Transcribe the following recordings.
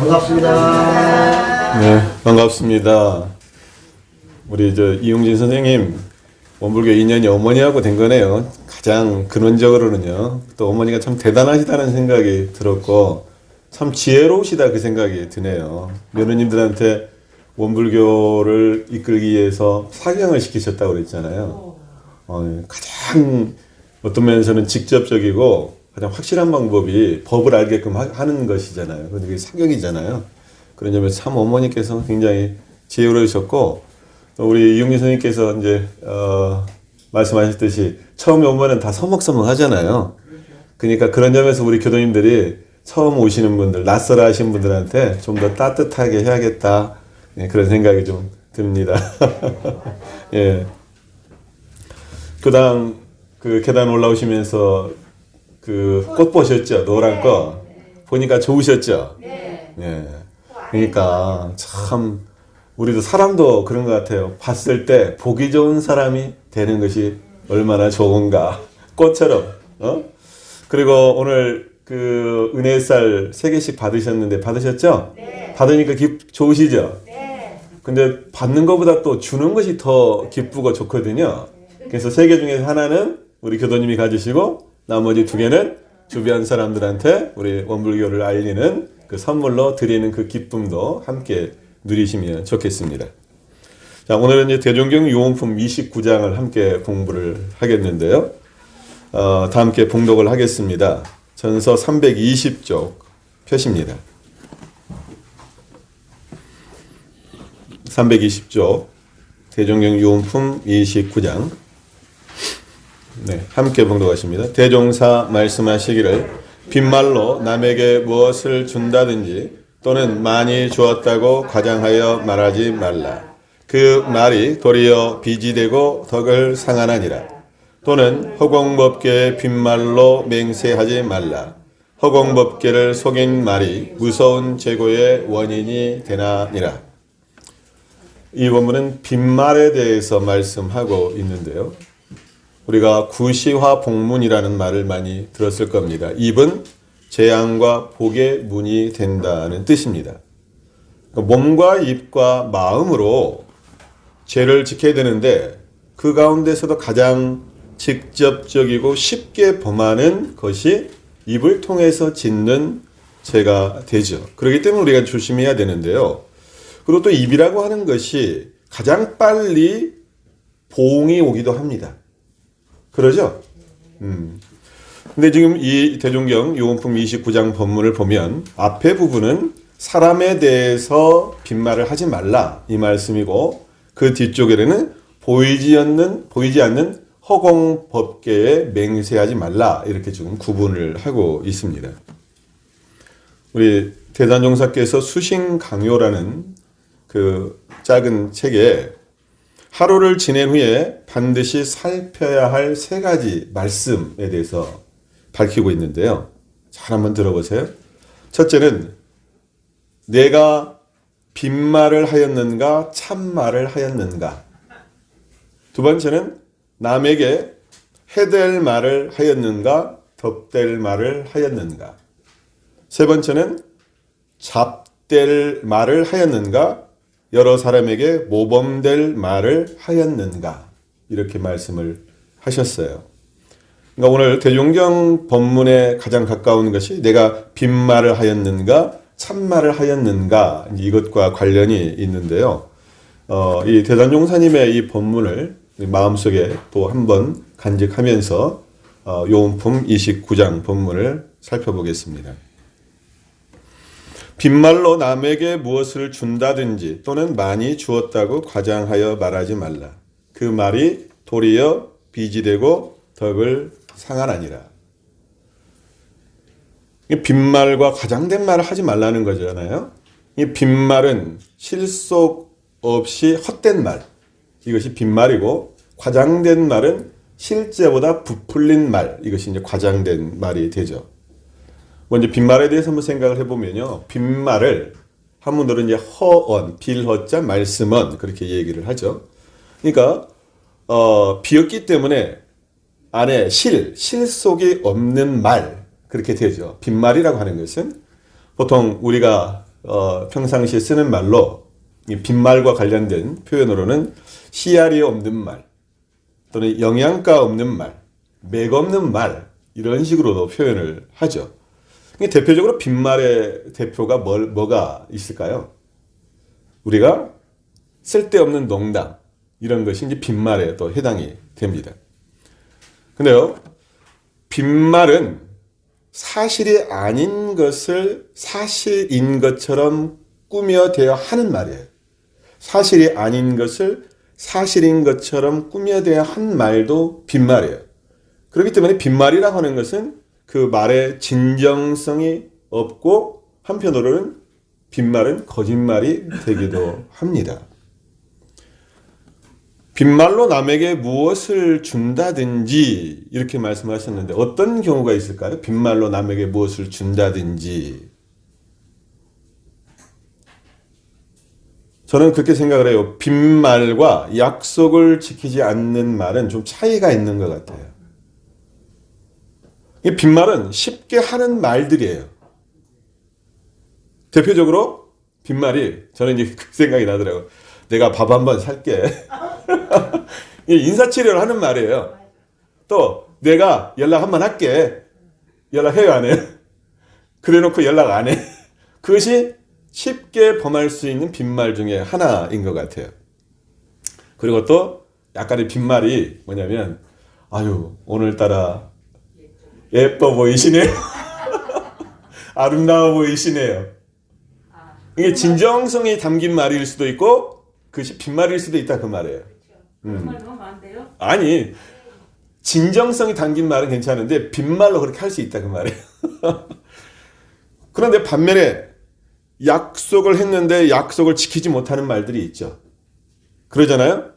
반갑습니다. 네, 반갑습니다. 우리 이용진 선생님 원불교 인연이 어머니하고 된 거네요. 가장 근원적으로는요. 또 어머니가 참 대단하시다는 생각이 들었고 참 지혜로우시다 그 생각이 드네요. 며느님들한테 원불교를 이끌기 위해서 사경을 시키셨다고 그랬잖아요. 가장 어떤 면에서는 직접적이고 가장 확실한 방법이 법을 알게끔 하는 것이잖아요. 그게 사경이잖아요. 그런 점에서 참 어머니께서 굉장히 지혜로우셨고 우리 이용진 선생님께서 이제 말씀하셨듯이 처음에 오면은 다 서먹서먹 하잖아요. 그러니까 그런 점에서 우리 교도님들이 처음 오시는 분들, 낯설어 하신 분들한테 좀 더 따뜻하게 해야겠다. 예, 그런 생각이 좀 듭니다. 예. 교당 그 계단 올라오시면서 그 꽃 보셨죠? 노란 거. 보니까 좋으셨죠? 예. 그러니까 참 우리도 사람도 그런 것 같아요. 봤을 때 보기 좋은 사람이 되는 것이 얼마나 좋은가. 꽃처럼. 그리고 오늘 그 은혜살 3개씩 받으셨는데 받으셨죠? 네. 받으니까 좋으시죠? 네. 근데 받는 것보다 또 주는 것이 더 기쁘고 좋거든요. 그래서 3개 중에서 하나는 우리 교도님이 가지시고 나머지 2개는 주변 사람들한테 우리 원불교를 알리는 그 선물로 드리는 그 기쁨도 함께 누리시면 좋겠습니다. 자, 오늘은 이제 대종경 요원품 29장을 함께 공부를 하겠는데요. 다 함께 봉독을 하겠습니다. 전서 320쪽 표시입니다. 320쪽 대종경 요원품 29장. 네, 함께 봉독하십니다. 대종사 말씀하시기를 빈말로 남에게 무엇을 준다든지 또는 많이 주었다고 과장하여 말하지 말라. 그 말이 도리어 빚이 되고 덕을 상하나니라. 또는 허공법계의 빈말로 맹세하지 말라. 허공법계를 속인 말이 무서운 재고의 원인이 되나니라. 이 본문은 빈말에 대해서 말씀하고 있는데요. 우리가 구시화 복문이라는 말을 많이 들었을 겁니다. 입은 재앙과 복의 문이 된다는 뜻입니다. 몸과 입과 마음으로 죄를 지켜야 되는데 그 가운데서도 가장 직접적이고 쉽게 범하는 것이 입을 통해서 짓는 죄가 되죠. 그렇기 때문에 우리가 조심해야 되는데요. 그리고 또 입이라고 하는 것이 가장 빨리 보응이 오기도 합니다. 그러죠? 근데 지금 이 대종경 요원품 29장 본문을 보면 앞에 부분은 사람에 대해서 빈말을 하지 말라 이 말씀이고 그 뒤쪽에는 보이지 않는 허공법계에 맹세하지 말라 이렇게 지금 구분을 하고 있습니다. 우리 대단종사께서 수신강요라는 그 작은 책에 하루를 지낸 후에 반드시 살펴야 할 3가지 말씀에 대해서 밝히고 있는데요. 잘 한번 들어보세요. 첫째는 내가 빈말을 하였는가 참말을 하였는가. 두 번째는 남에게 해될 말을 하였는가 덧될 말을 하였는가. 세 번째는 잡될 말을 하였는가 여러 사람에게 모범될 말을 하였는가 이렇게 말씀을 하셨어요. 그러니까 오늘 대종경 본문에 가장 가까운 것이 내가 빈말을 하였는가 참말을 하였는가 이것과 관련이 있는데요. 이 대단종사님의 이 본문을 마음속에 또 한번 간직하면서 요원품 29장 본문을 살펴보겠습니다. 빈말로 남에게 무엇을 준다든지 또는 많이 주었다고 과장하여 말하지 말라. 그 말이 도리어 빚이 되고 덕을 상하나니라. 빈말과 과장된 말을 하지 말라는 거잖아요. 이 빈말은 실속 없이 헛된 말, 이것이 빈말이고 과장된 말은 실제보다 부풀린 말, 이것이 이제 과장된 말이 되죠. 먼저 빈말에 대해서 한번 생각을 해보면요. 빈말을 한문으로 이제 허언, 빌허자, 말씀언 그렇게 얘기를 하죠. 그러니까 비었기 때문에 안에 실속이 없는 말 그렇게 되죠. 빈말이라고 하는 것은 보통 우리가 평상시에 쓰는 말로 이 빈말과 관련된 표현으로는 씨알이 없는 말 또는 영양가 없는 말, 맥 없는 말 이런 식으로도 표현을 하죠. 대표적으로 빈말의 대표가 뭐가 있을까요? 우리가 쓸데없는 농담 이런 것이 이제 빈말에 또 해당이 됩니다. 근데요, 빈말은 사실이 아닌 것을 사실인 것처럼 꾸며대어 하는 말이에요. 사실이 아닌 것을 사실인 것처럼 꾸며대어 한 말도 빈말이에요. 그렇기 때문에 빈말이라고 하는 것은 그 말의 진정성이 없고 한편으로는 빈말은 거짓말이 되기도 합니다. 빈말로 남에게 무엇을 준다든지 이렇게 말씀하셨는데 어떤 경우가 있을까요? 빈말로 남에게 무엇을 준다든지. 저는 그렇게 생각을 해요. 빈말과 약속을 지키지 않는 말은 좀 차이가 있는 것 같아요. 이 빈말은 쉽게 하는 말들이에요. 대표적으로 빈말이 저는 이제 그 생각이 나더라고요. 내가 밥 한번 살게. 인사치레를 하는 말이에요. 또 내가 연락 한번 할게. 연락해요, 안 해요? 그래놓고 연락 안 해. 그것이 쉽게 범할 수 있는 빈말 중에 하나인 것 같아요. 그리고 또 약간의 빈말이 뭐냐면 아유 오늘따라 예뻐 보이시네요. 아름다워 보이시네요. 이게 진정성이 담긴 말일 수도 있고 그것이 빈말일 수도 있다 그 말이에요. 그런 말 너무 안 돼요? 아니 진정성이 담긴 말은 괜찮은데 빈말로 그렇게 할 수 있다 그 말이에요. 그런데 반면에 약속을 했는데 약속을 지키지 못하는 말들이 있죠. 그러잖아요.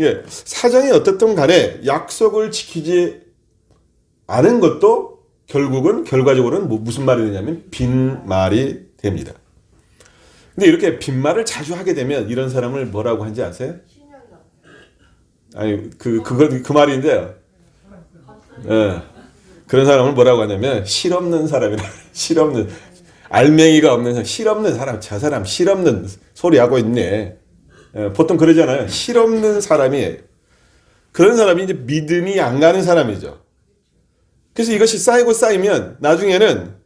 예, 사정이 어떻든 간에 약속을 지키지 않은 것도 결국은 결과적으로는 무슨 말이 되냐면 빈말이 됩니다. 근데 이렇게 빈말을 자주 하게 되면 이런 사람을 뭐라고 하는지 아세요? 아니 그 말인데요. 예, 그런 사람을 뭐라고 하냐면 실없는 사람이라. 실없는 알맹이가 없는 사람, 실없는 사람, 저 사람 실없는 소리 하고 있네. 예, 보통 그러잖아요. 실없는 사람이 그런 사람이 이제 믿음이 안 가는 사람이죠. 그래서 이것이 쌓이고 쌓이면 나중에는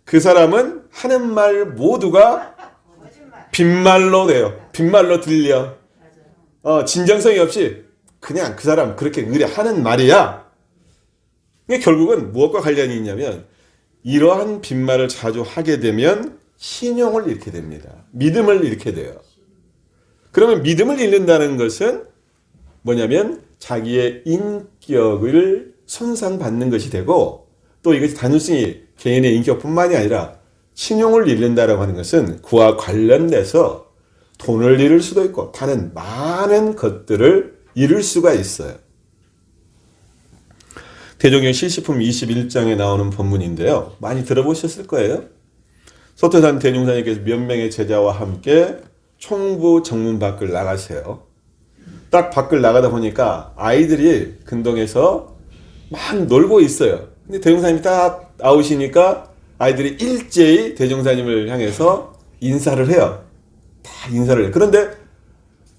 그 사람은 하는 말 모두가 빈말로 돼요. 빈말로 들려. 진정성이 없이 그냥 그 사람 그렇게 의뢰하는 말이야. 이게 결국은 무엇과 관련이 있냐면 이러한 빈말을 자주 하게 되면 신용을 잃게 됩니다. 믿음을 잃게 돼요. 그러면 믿음을 잃는다는 것은 뭐냐면 자기의 인격을 손상받는 것이 되고 또 이것이 단순히 개인의 인격뿐만이 아니라 신용을 잃는다라고 하는 것은 그와 관련돼서 돈을 잃을 수도 있고 다른 많은 것들을 잃을 수가 있어요. 대종경 실시품 21장에 나오는 본문인데요. 많이 들어보셨을 거예요. 소태산 대종사님께서 몇 명의 제자와 함께 총부 정문 밖을 나가세요. 딱 밖을 나가다 보니까 아이들이 근동에서 막 놀고 있어요. 근데 대종사님이 딱 나오시니까 아이들이 일제히 대종사님을 향해서 인사를 해요. 다 인사를 해요. 그런데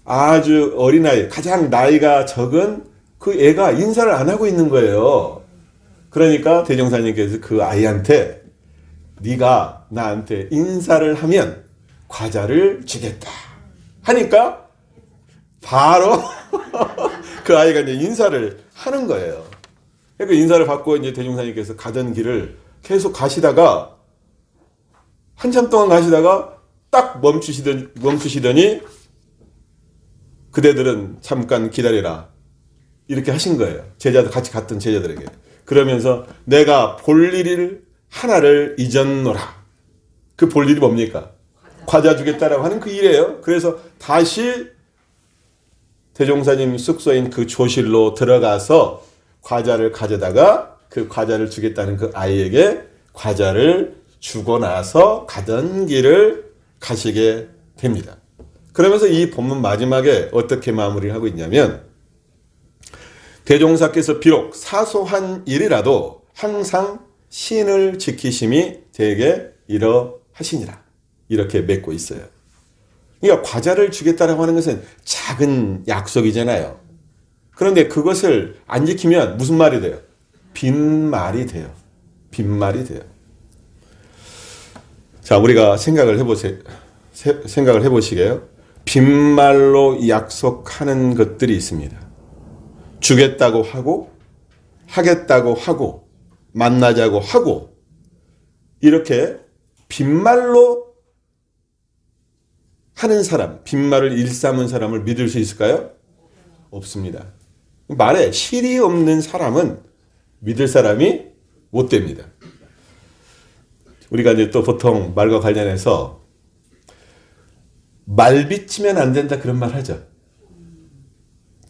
아주 어린아이, 가장 나이가 적은 그 애가 인사를 안 하고 있는 거예요. 그러니까 대종사님께서 그 아이한테 네가 나한테 인사를 하면 과자를 주겠다 하니까 바로 그 아이가 이제 인사를 하는 거예요. 그 인사를 받고 이제 대종사님께서 가던 길을 계속 가시다가 한참 동안 가시다가 딱 멈추시더니 그대들은 잠깐 기다리라 이렇게 하신 거예요. 제자들 같이 갔던 제자들에게. 그러면서 내가 볼 일 하나를 잊었노라. 그 볼 일이 뭡니까? 과자 주겠다라고 하는 그 일이에요. 그래서 다시 대종사님 숙소인 그 조실로 들어가서 과자를 가져다가 그 과자를 주겠다는 그 아이에게 과자를 주고 나서 가던 길을 가시게 됩니다. 그러면서 이 본문 마지막에 어떻게 마무리를 하고 있냐면 대종사께서 비록 사소한 일이라도 항상 신을 지키심이 되게 이러하시니라. 이렇게 맺고 있어요. 그러니까 과자를 주겠다라고 하는 것은 작은 약속이잖아요. 그런데 그것을 안 지키면 무슨 말이 돼요? 빈말이 돼요. 빈말이 돼요. 자, 우리가 생각을 해보시게요. 빈말로 약속하는 것들이 있습니다. 주겠다고 하고, 하겠다고 하고, 만나자고 하고, 이렇게 빈말로 하는 사람, 빈말을 일삼은 사람을 믿을 수 있을까요? 없습니다. 말에 실이 없는 사람은 믿을 사람이 못 됩니다. 우리가 이제 또 보통 말과 관련해서 말 비치면 안 된다 그런 말 하죠.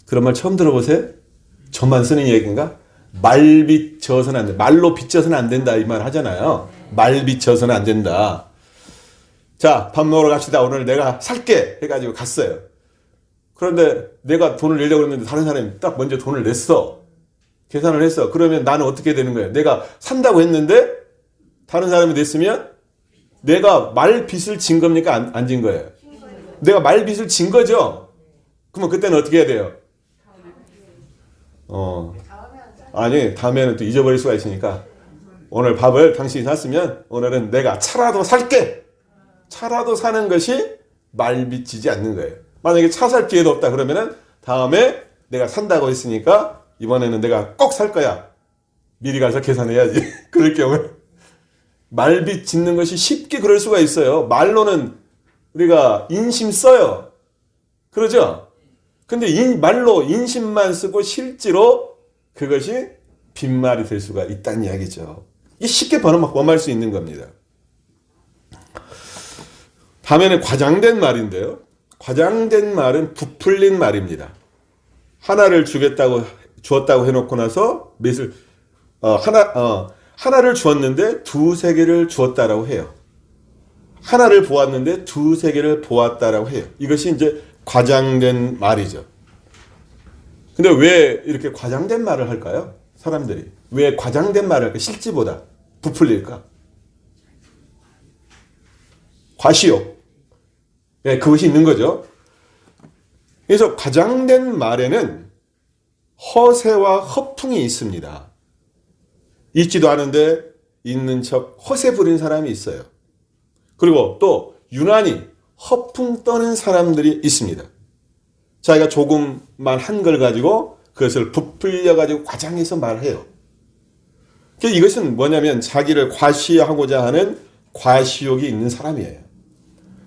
그런 말 처음 들어보세요? 저만 쓰는 얘기인가? 말 비쳐서는 안 된다. 말로 비쳐서는 안 된다 이 말 하잖아요. 말 비쳐서는 안 된다. 자, 밥 먹으러 갑시다. 오늘 내가 살게 해가지고 갔어요. 그런데 내가 돈을 내려고 했는데 다른 사람이 딱 먼저 돈을 냈어. 계산을 했어. 그러면 나는 어떻게 되는 거예요? 내가 산다고 했는데 다른 사람이 냈으면 내가 말빚을 진 겁니까? 안 진 거예요? 내가 말빚을 진 거죠? 그러면 그때는 어떻게 해야 돼요? 아니, 다음에는 또 잊어버릴 수가 있으니까 오늘 밥을 당신이 샀으면 오늘은 내가 차라도 살게! 차라도 사는 것이 말빚지지 않는 거예요. 만약에 차 살 기회도 없다 그러면은 다음에 내가 산다고 했으니까 이번에는 내가 꼭 살 거야. 미리 가서 계산해야지. 그럴 경우에 말빚 짓는 것이 쉽게 그럴 수가 있어요. 말로는 우리가 인심 써요. 그러죠? 근데 말로 인심만 쓰고 실제로 그것이 빈말이 될 수가 있다는 이야기죠. 이게 쉽게 범할 수 있는 겁니다. 다음에는 과장된 말인데요. 과장된 말은 부풀린 말입니다. 하나를 주었다고 해놓고 나서 하나를 주었는데 두세 개를 주었다라고 해요. 하나를 보았는데 두세 개를 보았다라고 해요. 이것이 이제 과장된 말이죠. 근데 왜 이렇게 과장된 말을 할까요? 사람들이. 왜 과장된 말을 할까? 실제보다 부풀릴까? 과시욕. 네, 그것이 있는 거죠. 그래서 과장된 말에는 허세와 허풍이 있습니다. 있지도 않은데 있는 척 허세 부린 사람이 있어요. 그리고 또 유난히 허풍 떠는 사람들이 있습니다. 자기가 조금만 한 걸 가지고 그것을 부풀려 가지고 과장해서 말해요. 이것은 뭐냐면 자기를 과시하고자 하는 과시욕이 있는 사람이에요.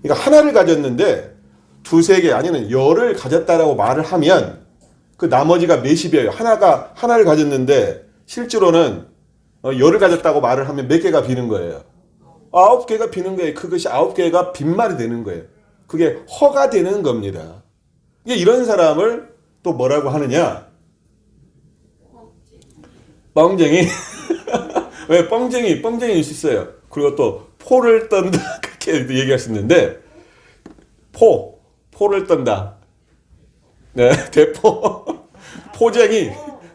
그러니까 하나를 가졌는데 두세 개 아니면 열을 가졌다라고 말을 하면 그 나머지가 몇십이에요. 하나를 가졌는데 실제로는 열을 가졌다고 말을 하면 몇 개가 비는 거예요. 9개가 비는 거예요. 그것이 9개가 빈말이 되는 거예요. 그게 허가 되는 겁니다. 이런 사람을 또 뭐라고 하느냐? 뻥쟁이. 왜 뻥쟁이일 수 있어요. 그리고 또 포를 떤다 그렇게 얘기할 수 있는데 포를 떤다. 네, 대포. 포쟁이.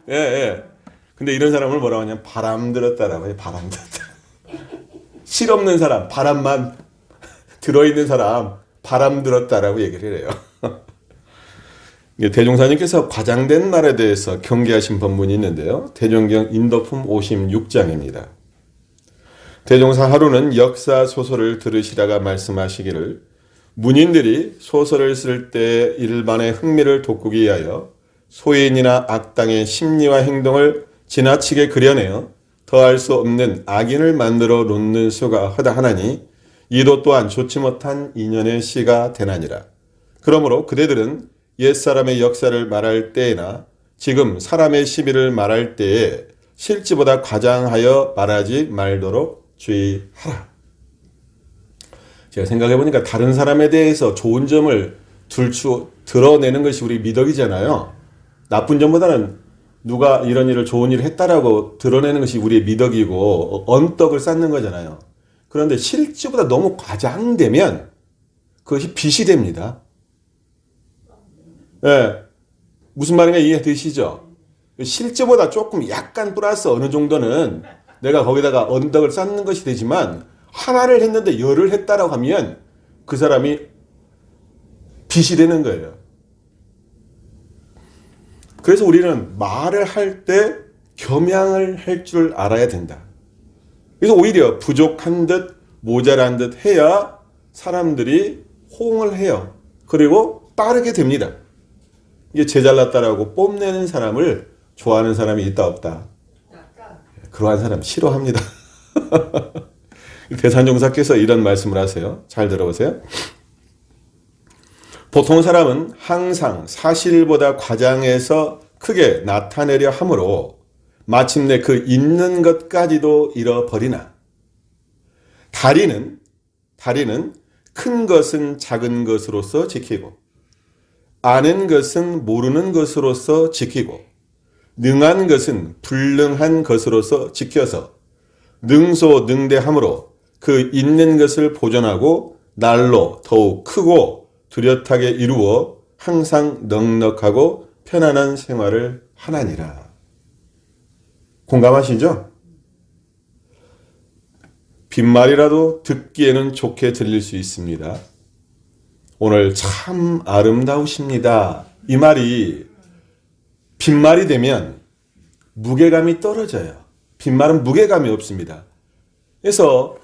예, 예. 근데 이런 사람을 뭐라고 하냐면 바람 들었다라고 해요. 바람 들었다. 실없는 사람, 바람만 들어있는 사람, 바람 들었다라고 얘기를 해요. 대종사님께서 과장된 말에 대해서 경계하신 본문이 있는데요. 대종경 인도품 56장입니다. 대종사 하루는 역사 소설을 들으시다가 말씀하시기를 문인들이 소설을 쓸 때 일반의 흥미를 돋구기 위하여 소인이나 악당의 심리와 행동을 지나치게 그려내어 더할 수 없는 악인을 만들어 놓는 수가 허다하나니 이도 또한 좋지 못한 인연의 시가 되나니라. 그러므로 그대들은 옛사람의 역사를 말할 때에나 지금 사람의 시비를 말할 때에 실지보다 과장하여 말하지 말도록 주의하라. 제가 생각해보니까 다른 사람에 대해서 좋은 점을 드러내는 것이 우리 미덕이잖아요. 나쁜 점보다는 누가 이런 일을 좋은 일을 했다라고 드러내는 것이 우리의 미덕이고 언덕을 쌓는 거잖아요. 그런데 실제보다 너무 과장되면 그것이 빚이 됩니다. 네. 무슨 말인가 이해되시죠? 실제보다 조금 약간 플러스 어느 정도는 내가 거기다가 언덕을 쌓는 것이 되지만 하나를 했는데 열을 했다라고 하면 그 사람이 빚이 되는 거예요. 그래서 우리는 말을 할 때 겸양을 할 줄 알아야 된다. 그래서 오히려 부족한 듯 모자란 듯 해야 사람들이 호응을 해요. 그리고 따르게 됩니다. 이게 제잘났다라고 뽐내는 사람을 좋아하는 사람이 있다 없다. 그러한 사람 싫어합니다. 대산종사께서 이런 말씀을 하세요. 잘 들어보세요. 보통 사람은 항상 사실보다 과장해서 크게 나타내려 하므로 마침내 그 있는 것까지도 잃어버리나 다리는 큰 것은 작은 것으로서 지키고 아는 것은 모르는 것으로서 지키고 능한 것은 불능한 것으로서 지켜서 능소능대함으로 그 있는 것을 보존하고 날로 더욱 크고 뚜렷하게 이루어 항상 넉넉하고 편안한 생활을 하나니라. 공감하시죠? 빈말이라도 듣기에는 좋게 들릴 수 있습니다. 오늘 참 아름다우십니다. 이 말이 빈말이 되면 무게감이 떨어져요. 빈말은 무게감이 없습니다. 그래서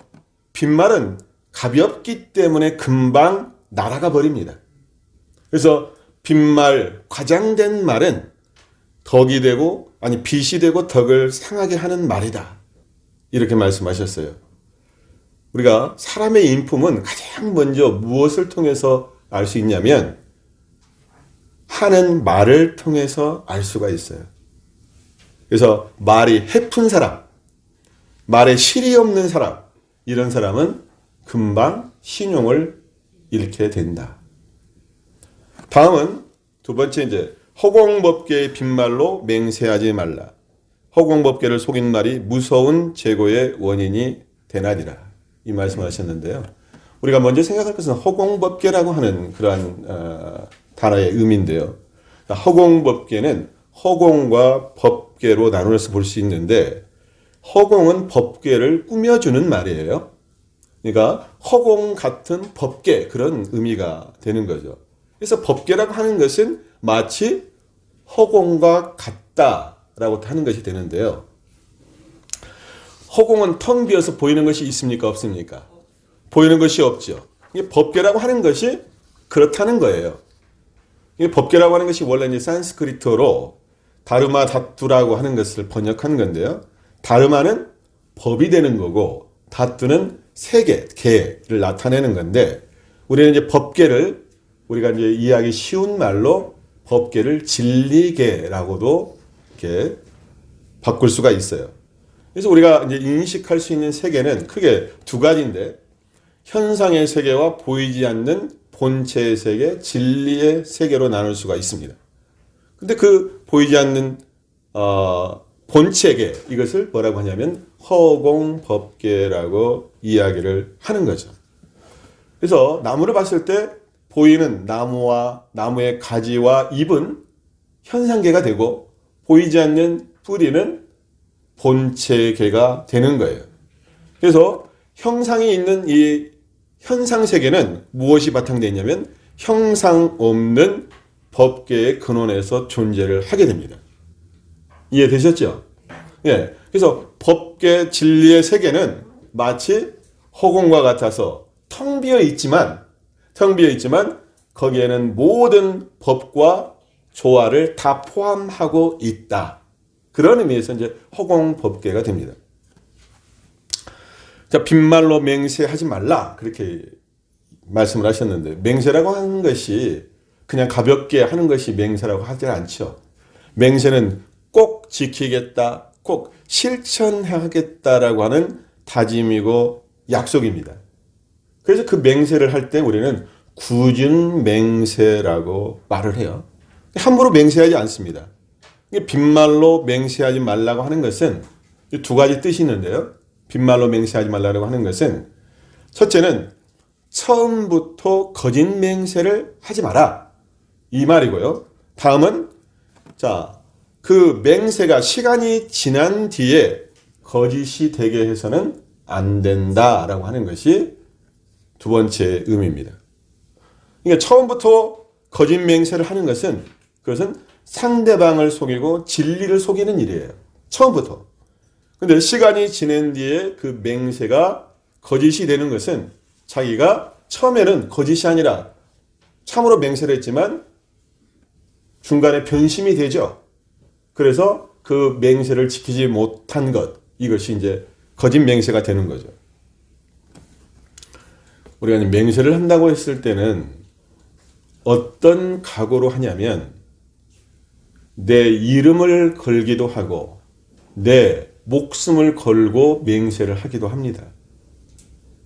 빈말은 가볍기 때문에 금방 날아가 버립니다. 그래서 빈말, 과장된 말은 덕이 되고 빚이 되고 덕을 상하게 하는 말이다. 이렇게 말씀하셨어요. 우리가 사람의 인품은 가장 먼저 무엇을 통해서 알 수 있냐면 하는 말을 통해서 알 수가 있어요. 그래서 말이 해픈 사람, 말에 실이 없는 사람, 이런 사람은 금방 신용을 잃게 된다. 다음은 두 번째 이제 허공법계의 빈말로 맹세하지 말라. 허공법계를 속인 말이 무서운 재고의 원인이 되나니라. 이 말씀을 하셨는데요. 우리가 먼저 생각할 것은 허공법계라고 하는 그러한 단어의 의미인데요. 허공법계는 허공과 법계로 나누어서 볼 수 있는데 허공은 법계를 꾸며주는 말이에요. 그러니까 허공 같은 법계 그런 의미가 되는 거죠. 그래서 법계라고 하는 것은 마치 허공과 같다라고 하는 것이 되는데요. 허공은 텅 비어서 보이는 것이 있습니까? 없습니까? 보이는 것이 없죠. 법계라고 하는 것이 그렇다는 거예요. 법계라고 하는 것이 원래 이제 산스크리트어로 다르마 다투라고 하는 것을 번역한 건데요. 다르마는 법이 되는 거고 다투는 세계, 개를 나타내는 건데 우리는 이제 법계를 우리가 이제 이해하기 쉬운 말로 법계를 진리계라고도 이렇게 바꿀 수가 있어요. 그래서 우리가 이제 인식할 수 있는 세계는 크게 두 가지인데 현상의 세계와 보이지 않는 본체의 세계, 진리의 세계로 나눌 수가 있습니다. 근데 그 보이지 않는 본체계 이것을 뭐라고 하냐면 허공법계라고 이야기를 하는 거죠. 그래서 나무를 봤을 때 보이는 나무와 나무의 가지와 잎은 현상계가 되고 보이지 않는 뿌리는 본체계가 되는 거예요. 그래서 형상이 있는 이 현상세계는 무엇이 바탕되어 있냐면 형상 없는 법계의 근원에서 존재를 하게 됩니다. 이해되셨죠? 예. 그래서 법계 진리의 세계는 마치 허공과 같아서 텅 비어 있지만 거기에는 모든 법과 조화를 다 포함하고 있다. 그런 의미에서 이제 허공 법계가 됩니다. 자, 빈말로 맹세하지 말라. 그렇게 말씀을 하셨는데, 맹세라고 하는 것이 그냥 가볍게 하는 것이 맹세라고 하지 않죠. 맹세는 꼭 지키겠다, 꼭 실천하겠다라고 하는 다짐이고 약속입니다. 그래서 그 맹세를 할 때 우리는 굳은 맹세라고 말을 해요. 함부로 맹세하지 않습니다. 빈말로 맹세하지 말라고 하는 것은 두 가지 뜻이 있는데요. 빈말로 맹세하지 말라고 하는 것은 첫째는 처음부터 거짓 맹세를 하지 마라. 이 말이고요. 다음은 그 맹세가 시간이 지난 뒤에 거짓이 되게 해서는 안 된다라고 하는 것이 두 번째 의미입니다. 그러니까 처음부터 거짓 맹세를 하는 것은 그것은 상대방을 속이고 진리를 속이는 일이에요. 처음부터. 근데 시간이 지난 뒤에 그 맹세가 거짓이 되는 것은 자기가 처음에는 거짓이 아니라 참으로 맹세를 했지만 중간에 변심이 되죠. 그래서 그 맹세를 지키지 못한 것, 이것이 이제 거짓 맹세가 되는 거죠. 우리가 맹세를 한다고 했을 때는 어떤 각오로 하냐면 내 이름을 걸기도 하고 내 목숨을 걸고 맹세를 하기도 합니다.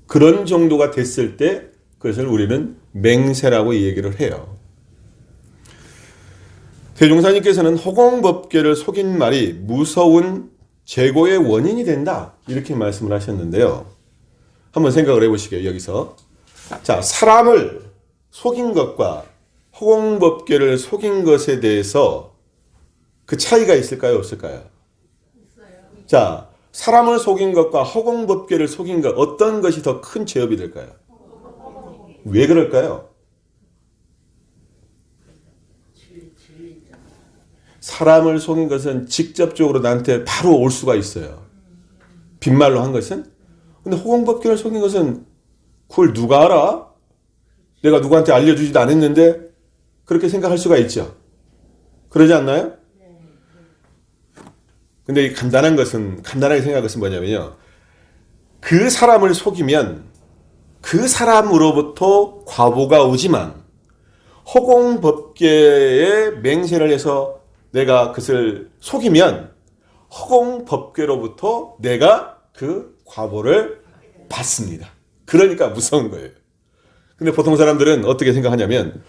그런 정도가 됐을 때 그것을 우리는 맹세라고 얘기를 해요. 대종사님께서는 허공법계를 속인 말이 무서운 재고의 원인이 된다, 이렇게 말씀을 하셨는데요. 한번 생각을 해보시게요. 여기서 자, 사람을 속인 것과 허공법계를 속인 것에 대해서 그 차이가 있을까요, 없을까요? 자, 사람을 속인 것과 허공법계를 속인 것, 어떤 것이 더 큰 죄업이 될까요? 왜 그럴까요? 사람을 속인 것은 직접적으로 나한테 바로 올 수가 있어요. 빈말로 한 것은. 근데 허공법계를 속인 것은 그걸 누가 알아? 내가 누구한테 알려주지도 않았는데 그렇게 생각할 수가 있죠. 그러지 않나요? 근데 이 간단하게 생각할 것은 뭐냐면요. 그 사람을 속이면 그 사람으로부터 과보가 오지만 허공법계에 맹세를 해서 내가 그것을 속이면 허공법계로부터 내가 그 과보를 받습니다. 그러니까 무서운 거예요. 근데 보통 사람들은 어떻게 생각하냐면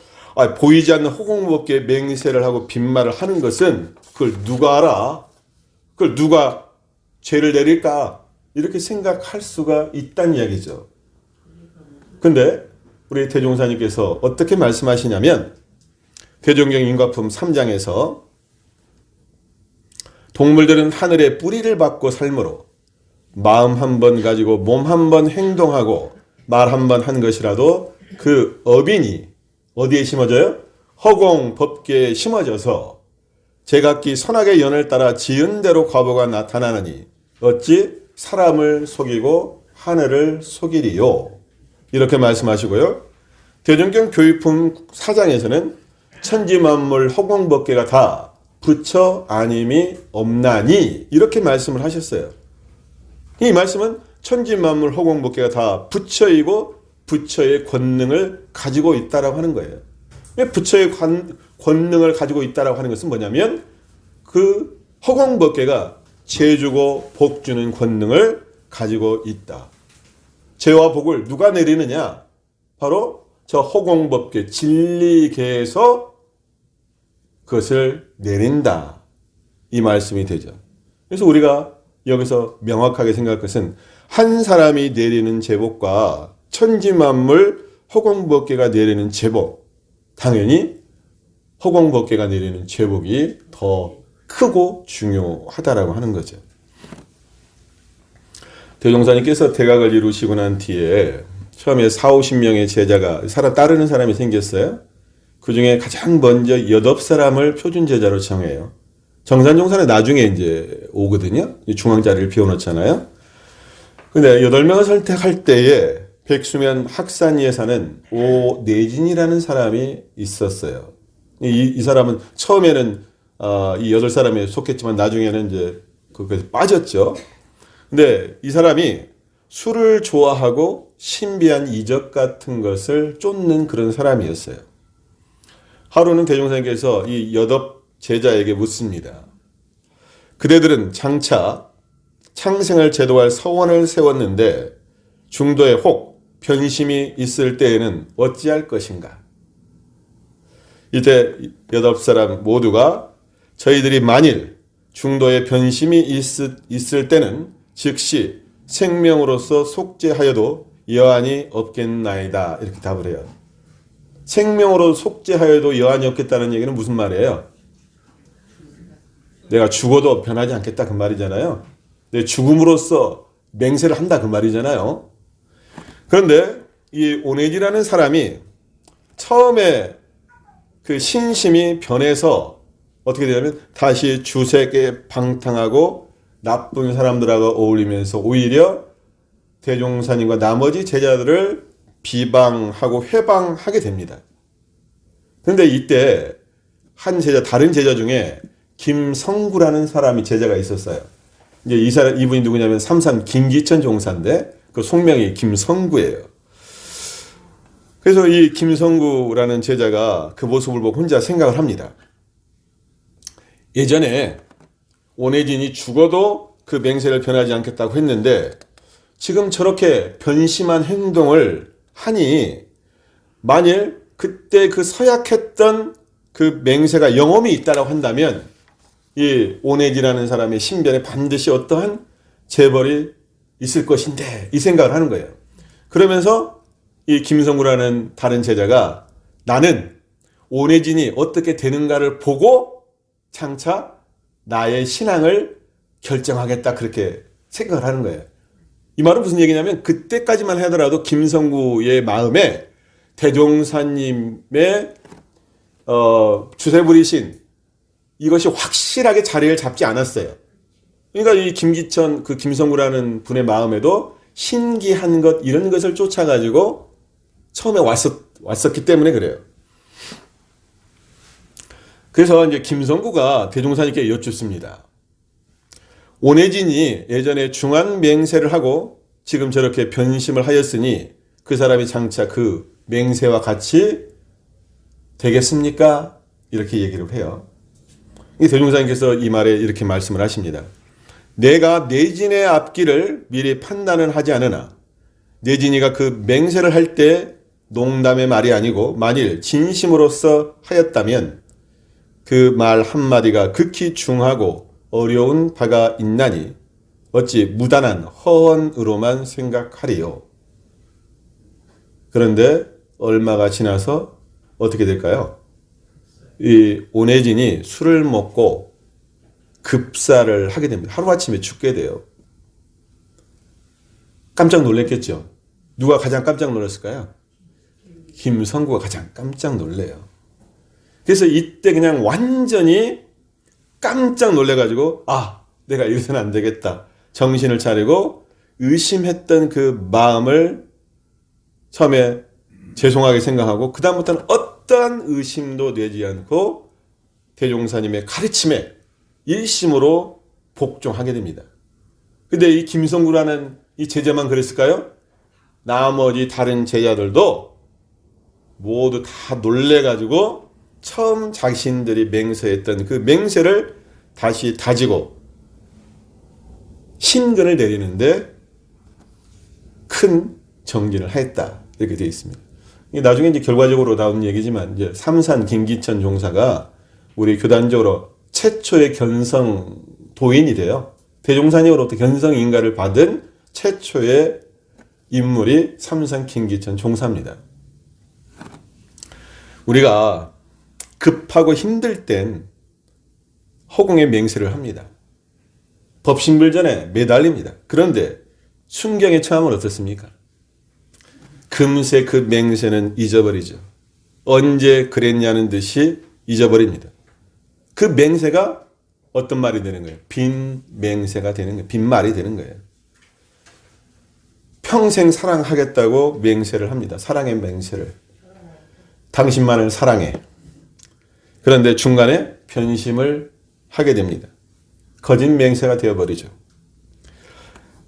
보이지 않는 허공법계에 맹세를 하고 빈말을 하는 것은 그걸 누가 알아? 그걸 누가 죄를 내릴까? 이렇게 생각할 수가 있다는 이야기죠. 근데 우리 대종사님께서 어떻게 말씀하시냐면 대종경 인과품 3장에서 동물들은 하늘의 뿌리를 받고 살므로 마음 한 번 가지고 몸 한 번 행동하고 말 한 번 한 것이라도 그 어빈이 어디에 심어져요? 허공 법계에 심어져서 제각기 선악의 연을 따라 지은 대로 과보가 나타나느니 어찌 사람을 속이고 하늘을 속이리요. 이렇게 말씀하시고요. 대종경 교육품 4장에서는 천지만물 허공법계가 다 부처 아님이 없나니 이렇게 말씀을 하셨어요. 이 말씀은 천지만물 허공법계가 다 부처이고 부처의 권능을 가지고 있다라고 하는 거예요. 부처의 권능을 가지고 있다라고 하는 것은 뭐냐면 그 허공법계가 죄주고 복주는 권능을 가지고 있다. 죄와 복을 누가 내리느냐? 바로 저 허공법계 진리계에서 그것을 내린다. 이 말씀이 되죠. 그래서 우리가 여기서 명확하게 생각할 것은 한 사람이 내리는 제복과 천지만물 허공법계가 내리는 제복, 당연히 허공법계가 내리는 제복이 더 크고 중요하다라고 하는 거죠. 대종사님께서 대각을 이루시고 난 뒤에 처음에 40-50명의 제자가 따르는 사람이 생겼어요. 그 중에 가장 먼저 8사람을 표준 제자로 정해요. 정산종사는 나중에 이제 오거든요. 중앙자리를 비워놓잖아요. 근데 8명을 선택할 때에 백수면 학산리에 사는 오내진이라는 사람이 있었어요. 이 사람은 처음에는 이 8사람에 속했지만 나중에는 이제 그것에 빠졌죠. 근데 이 사람이 술을 좋아하고 신비한 이적 같은 것을 쫓는 그런 사람이었어요. 하루는 대종사님께서 이 8 제자에게 묻습니다. 그대들은 장차 창생을 제도할 서원을 세웠는데 중도에 혹 변심이 있을 때에는 어찌할 것인가? 이때 8사람 모두가 저희들이 만일 중도에 변심이 있을 때는 즉시 생명으로서 속죄하여도 여한이 없겠나이다. 이렇게 답을 해요. 생명으로 속죄하여도 여한이 없겠다는 얘기는 무슨 말이에요? 내가 죽어도 변하지 않겠다 그 말이잖아요. 내 죽음으로써 맹세를 한다 그 말이잖아요. 그런데 이 오네지라는 사람이 처음에 그 신심이 변해서 어떻게 되냐면 다시 주색에 방탕하고 나쁜 사람들하고 어울리면서 오히려 대종사님과 나머지 제자들을 비방하고 회방하게 됩니다. 그런데 이때 한 제자, 다른 제자 중에 김성구라는 사람이 제자가 있었어요. 이제 이분이 누구냐면 삼산 김기천 종사인데 그 속명이 김성구예요. 그래서 이 김성구라는 제자가 그 모습을 보고 혼자 생각을 합니다. 예전에 오내진이 죽어도 그 맹세를 변하지 않겠다고 했는데 지금 저렇게 변심한 행동을 하니 만일 그때 그 서약했던 그 맹세가 영험이 있다고 한다면 이 오내진이라는 사람의 신변에 반드시 어떠한 재벌이 있을 것인데 이 생각을 하는 거예요. 그러면서 이 김성구라는 다른 제자가 나는 오내진이 어떻게 되는가를 보고 장차 나의 신앙을 결정하겠다 그렇게 생각을 하는 거예요. 이 말은 무슨 얘기냐면 그때까지만 하더라도 김성구의 마음에 대종사님의 주세부리신 이것이 확실하게 자리를 잡지 않았어요. 그러니까 이 김기천 그 김성구라는 분의 마음에도 신기한 것 이런 것을 쫓아가지고 처음에 왔었기 때문에 그래요. 그래서 이제 김성구가 대종사님께 여쭙습니다. 오내진이 예전에 중한 맹세를 하고 지금 저렇게 변심을 하였으니 그 사람이 장차 그 맹세와 같이 되겠습니까? 이렇게 얘기를 해요. 이 대종사님께서 이 말에 이렇게 말씀을 하십니다. 내가 내진의 앞길을 미리 판단은 하지 않으나 내진이가 그 맹세를 할 때 농담의 말이 아니고 만일 진심으로서 하였다면 그 말 한마디가 극히 중하고 어려운 바가 있나니 어찌 무단한 허언으로만 생각하리요. 그런데 얼마가 지나서 어떻게 될까요? 이 오내진이 술을 먹고 급사를 하게 됩니다. 하루아침에 죽게 돼요. 깜짝 놀랐겠죠. 누가 가장 깜짝 놀랐을까요? 김성구가 가장 깜짝 놀래요. 그래서 이때 그냥 완전히 깜짝 놀래가지고 내가 이래서는 안 되겠다. 정신을 차리고 의심했던 그 마음을 처음에 죄송하게 생각하고 그 다음부터는 어떠한 의심도 내지 않고 대종사님의 가르침에 일심으로 복종하게 됩니다. 근데 이 김성구라는 이 제자만 그랬을까요? 나머지 다른 제자들도 모두 다 놀래가지고 처음 자신들이 맹세했던 그 맹세를 다시 다지고 신근을 내리는데 큰 정진을 하였다. 이렇게 되어 있습니다. 나중에 이제 결과적으로 나온 얘기지만 이제 삼산 김기천 종사가 우리 교단적으로 최초의 견성 도인이 돼요. 대종사님으로부터 견성 인가를 받은 최초의 인물이 삼산 김기천 종사입니다. 우리가 급하고 힘들 땐 허공에 맹세를 합니다. 법신불전에 매달립니다. 그런데 순경에 처하면 어떻습니까? 금세 그 맹세는 잊어버리죠. 언제 그랬냐는 듯이 잊어버립니다. 그 맹세가 어떤 말이 되는 거예요? 빈 맹세가 되는 거예요. 빈 말이 되는 거예요. 평생 사랑하겠다고 맹세를 합니다. 사랑의 맹세를. 당신만을 사랑해. 그런데 중간에 변심을 하게 됩니다. 거짓 맹세가 되어버리죠.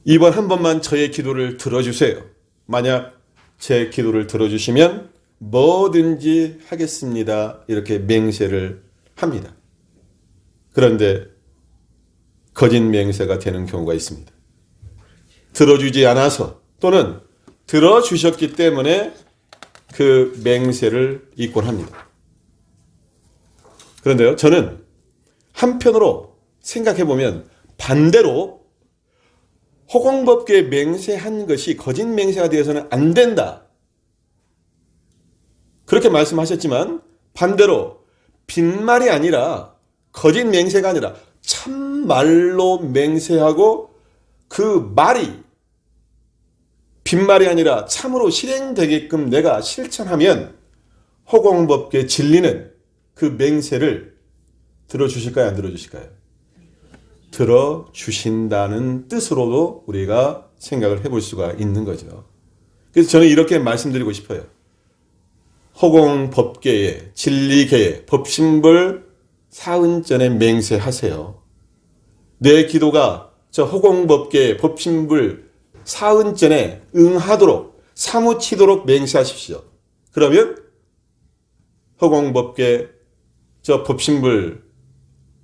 이번 한 번만 저의 기도를 들어주세요. 만약 제 기도를 들어주시면 뭐든지 하겠습니다. 이렇게 맹세를 합니다. 그런데 거짓 맹세가 되는 경우가 있습니다. 들어주지 않아서 또는 들어주셨기 때문에 그 맹세를 이권합니다. 그런데요, 저는 한편으로 생각해보면 반대로 허공법계에 맹세한 것이 거짓 맹세가 되어서는 안 된다. 그렇게 말씀하셨지만 반대로 빈말이 아니라 거짓 맹세가 아니라 참말로 맹세하고 그 말이 빈말이 아니라 참으로 실행되게끔 내가 실천하면 허공법계 진리는 그 맹세를 들어주실까요? 안 들어주실까요? 들어주신다는 뜻으로도 우리가 생각을 해볼 수가 있는 거죠. 그래서 저는 이렇게 말씀드리고 싶어요. 허공법계에 진리계에 법신불 사은전에 맹세하세요. 내 기도가 저 허공법계에 법신불 사은전에 응하도록 사무치도록 맹세하십시오. 그러면 허공법계 저 법신불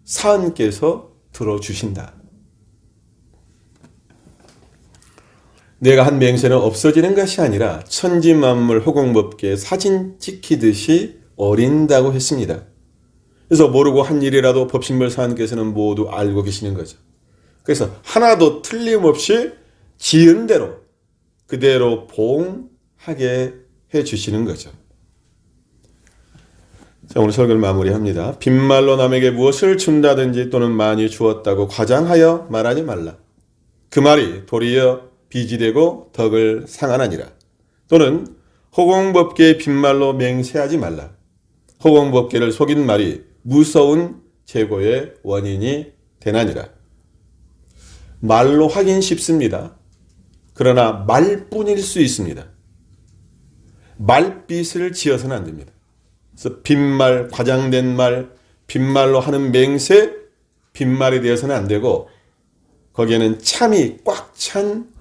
사은께서 들어주신다. 내가 한 맹세는 없어지는 것이 아니라 천지만물 허공법계 사진 찍히듯이 어린다고 했습니다. 그래서 모르고 한 일이라도 법신불 사은께서는 모두 알고 계시는 거죠. 그래서 하나도 틀림없이 지은 대로 그대로 봉하게 해주시는 거죠. 자, 오늘 설교를 마무리합니다. 빈말로 남에게 무엇을 준다든지 또는 많이 주었다고 과장하여 말하지 말라. 그 말이 도리어 빚이 되고 덕을 상하나니라. 또는 허공법계의 빈말로 맹세하지 말라. 허공법계를 속인 말이 무서운 재고의 원인이 되나니라. 말로 하긴 쉽습니다. 그러나 말뿐일 수 있습니다. 말빛을 지어서는 안 됩니다. 그래서 빈말, 과장된 말, 빈말로 하는 맹세, 빈말이 되어서는 안 되고 거기에는 참이 꽉 찬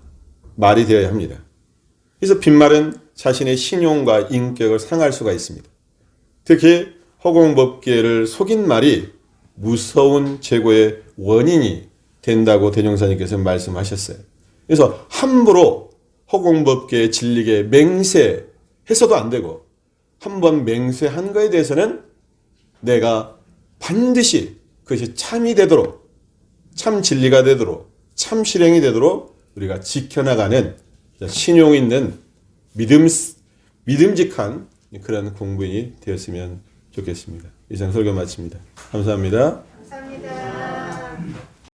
말이 되어야 합니다. 그래서 빈말은 자신의 신용과 인격을 상할 수가 있습니다. 특히 허공법계를 속인 말이 무서운 재고의 원인이 된다고 대종사님께서 말씀하셨어요. 그래서 함부로 허공법계의 진리계 맹세해서도 안 되고 한번 맹세한 거에 대해서는 내가 반드시 그것이 참이 되도록 참 진리가 되도록 참 실행이 되도록 우리가 지켜나가는 신용 있는 믿음직한 그런 공부인이 되었으면 좋겠습니다. 이상 설교 마칩니다. 감사합니다.